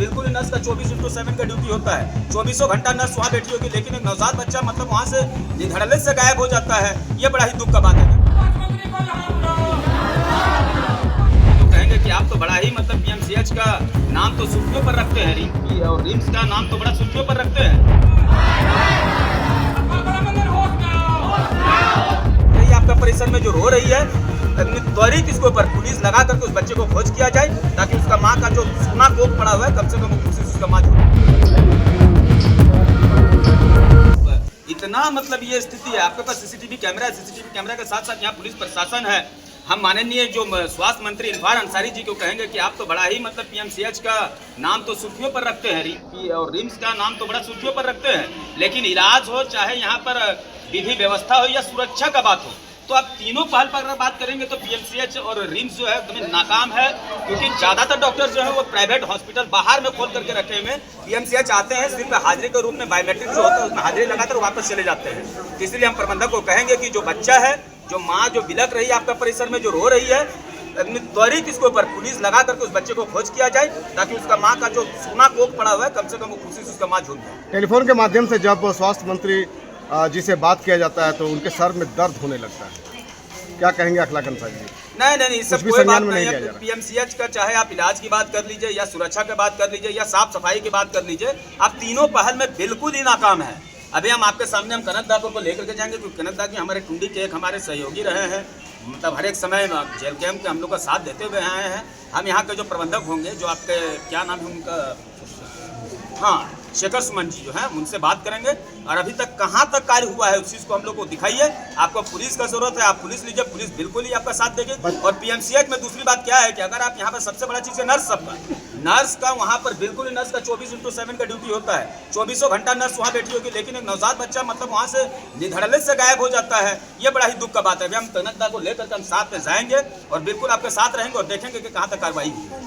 बिल्कुल नर्स का 24/7 का ड्यूटी होता है। 24 घंटा नर्स वहाँ बैठी होगी, लेकिन एक नवजात बच्चा मतलब वहाँ से निधड़ल्ले से गायब हो जाता है। ये बड़ा ही दुख का बात है। तो कहेंगे कि आप तो बड़ा ही मतलब पीएमसीएच का नाम तो सुर्खियों पर रखते हैं, और रिम्स का नाम तो बड़ा सुर्खियों पर रखते हैं। आपका परिसर में जो रो रही है, त्वरित इसके ऊपर पुलिस लगा करके उस बच्चे को खोज किया जाए, ताकि उसका माँ का जो सोना कोख पड़ा हुआ है कम से कम उसका माँ इतना मतलब ये स्थिति है। आपके पास सीसीटीवी कैमरा है, सीसीटीवी कैमरा के साथ साथ यहाँ पुलिस प्रशासन है। हम माननीय जो स्वास्थ्य मंत्री इरफान अंसारी जी को कहेंगे कि आप तो बड़ा ही मतलब पीएमसीएच का नाम तो सुर्खियों पर रखते हैं, और रिम्स का नाम तो बड़ा सुर्खियों पर रखते हैं, लेकिन इलाज हो चाहे यहाँ पर विधि व्यवस्था हो या सुरक्षा का बात हो, तो आप तीनों पहल पर अगर बात करेंगे तो पीएमसीएच और रिम्स जो है एकदम नाकाम है। क्योंकि ज़्यादातर डॉक्टर जो है वो प्राइवेट हॉस्पिटल बाहर में खोल करके रखे हुए। पीएमसीएच आते हैं सिर्फ हाजिरी के रूप में, बायोमेट्रिक जो होता है उसमें हाजिरी लगाकर वापस चले जाते हैं। इसलिए हम प्रबंधक को कहेंगे कि जो बच्चा है, जो माँ जो बिलक रही है आपका परिसर में जो रो रही है, त्वरित इसके ऊपर पुलिस लगा करके उस बच्चे को खोज किया जाए, ताकि उसका माँ का जो सोना कोख पड़ा हुआ है कम से कम वो खुशी से उसका माँ झूम जाए। टेलीफोन के माध्यम से जब स्वास्थ्य मंत्री जी से बात किया जाता है तो उनके सर में दर्द होने लगता है, क्या कहेंगे अखलाक अंसारी जी? नहीं, सब कोई बात नहीं है। पीएमसीएच का चाहे आप इलाज की बात कर लीजिए या सुरक्षा की बात कर लीजिए या साफ सफाई की बात कर लीजिए, आप तीनों पहल में बिल्कुल ही नाकाम है। अभी हम आपके सामने हम कनक दा को लेकर के जाएंगे, क्योंकि कनक दा की हमारे टुंडी के एक हमारे सहयोगी रहे हैं, मतलब हर एक समय जेल कैम्प के हम लोग का साथ देते हुए आए हैं। हम यहाँ के जो प्रबंधक होंगे, जो आपके क्या नाम है उनका, हाँ शेखर सुमन जी जो है, उनसे बात करेंगे और अभी तक कहाँ तक कार्य हुआ है उस चीज़ को हम लोग को दिखाइए। आपको पुलिस का जरूरत है, आप पुलिस लीजिए, पुलिस बिल्कुल ही आपका साथ देगी। और पीएमसीएच में दूसरी बात क्या है कि अगर आप यहाँ पर सबसे बड़ा चीज़ है नर्स सबका, नर्स का वहाँ पर बिल्कुल नर्स का 24/7 का ड्यूटी होता है। 24 घंटा नर्स वहाँ बैठी होगी, लेकिन एक नवजात बच्चा मतलब वहाँ से निधड़ल्ले से गायब हो जाता है। ये बड़ा ही दुख का बात है। हम कनकदा को लेकर हम साथ में जाएंगे और बिल्कुल आपके साथ रहेंगे और देखेंगे कि कहाँ तक कार्रवाई हुई है।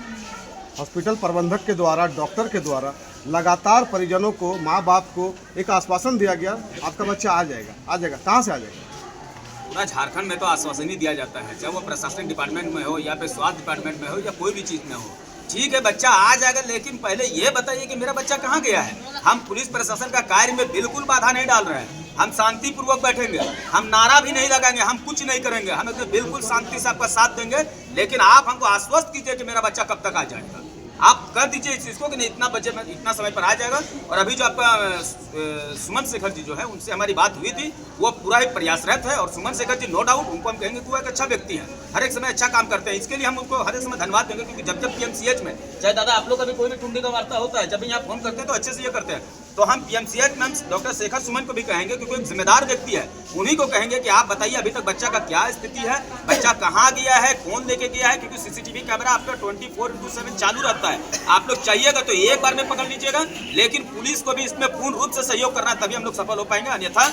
हॉस्पिटल प्रबंधक के द्वारा, डॉक्टर के द्वारा लगातार परिजनों को, माँ बाप को एक आश्वासन दिया गया, आपका बच्चा आ जाएगा। कहाँ से आ जाएगा? पूरा झारखंड में तो आश्वासन ही दिया जाता है, चाहे वो प्रशासनिक डिपार्टमेंट में हो या फिर स्वास्थ्य डिपार्टमेंट में हो या कोई भी चीज़ में हो। ठीक है, बच्चा आ जाएगा, लेकिन पहले ये बताइए कि मेरा बच्चा कहाँ गया है। हम पुलिस प्रशासन का कार्य में बिल्कुल बाधा नहीं डाल रहे हैं। हम शांतिपूर्वक बैठेंगे, हम नारा भी नहीं लगाएंगे, हम कुछ नहीं करेंगे, हम एकदम बिल्कुल शांति से आपका साथ देंगे। लेकिन आप हमको आश्वस्त कीजिए कि मेरा बच्चा कब तक आ जाएगा। आप कर दीजिए इस चीज़ को कि नहीं इतना बजे में इतना समय पर आ जाएगा। और अभी जो आपका सुमन शेखर जी जो है, उनसे हमारी बात हुई थी, वो पूरा ही प्रयासरत है। और सुमन शेखर जी नो डाउट, उनको हम कहेंगे कि वो एक अच्छा व्यक्ति है, हर एक समय अच्छा काम करते हैं। इसके लिए हम उनको हर एक समय धन्यवाद देंगे, क्योंकि जब पीएमसीएच में, चाहे दादा आप लोग का भी कोई भी टुंडी का वार्ता होता है, जब यहाँ फोन करते हैं तो अच्छे से ये करते हैं। तो हम पीएमसीएच में डॉक्टर शेखर सुमन को भी कहेंगे, क्योंकि एक जिम्मेदार व्यक्ति है, उन्हीं को कहेंगे कि आप बताइए अभी तक बच्चा का क्या स्थिति है, बच्चा कहाँ गया है, कौन लेके गया है। क्योंकि सीसीटीवी कैमरा आपका 24/7 चालू रहता है। आप लोग चाहिएगा तो एक बार में पकड़ लीजिएगा, लेकिन पुलिस को भी इसमें पूर्ण रूप से सहयोग करना, तभी हम लोग सफल हो पाएंगे, अन्यथा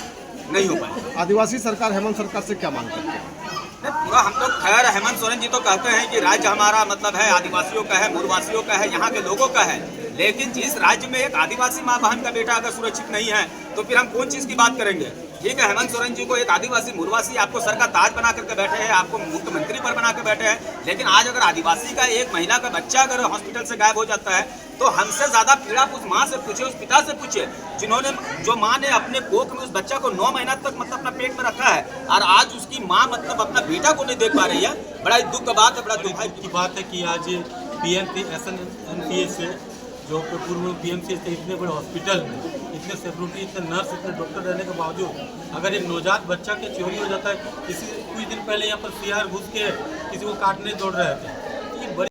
नहीं हो पाएगा। आदिवासी सरकार, हेमंत सरकार से क्या मांग करते हैं? पूरा हम लोग खैर, हेमंत सोरेन जी तो कहते हैं कि राज्य हमारा मतलब है आदिवासियों का है, मूलवासियों का है, यहाँ के लोगों का है। लेकिन जिस राज्य में एक आदिवासी माँ बहन का बेटा अगर सुरक्षित नहीं है, तो फिर हम कौन चीज़ की बात करेंगे। ठीक है, हेमंत सोरेन जी को एक आदिवासी मूलवासी आपको सर का ताज बना करके बैठे हैं, आपको मुख्यमंत्री पर बना कर बैठे हैं। लेकिन आज अगर आदिवासी का एक महिला का बच्चा अगर हॉस्पिटल से गायब हो जाता है, तो हमसे ज़्यादा पीड़ा उस माँ से पूछे, उस पिता से पूछे, जो माँ ने अपने कोख में उस बच्चा को 9 महीना तक मतलब अपना पेट में रखा है, और आज उसकी माँ मतलब अपना बेटा को नहीं देख पा रही है। बड़ा ही दुख का बात है, बड़ा दुख की बात है कि आज PMC से जो पूर्व PMC से इतने बड़े हॉस्पिटल में इतने सिक्योरिटी, इतने नर्स, इतने डॉक्टर रहने के बावजूद अगर एक नवजात बच्चा के चोरी हो जाता है, कुछ दिन पहले यहाँ पर CR घुस के किसी को काटने दौड़ रहे थे,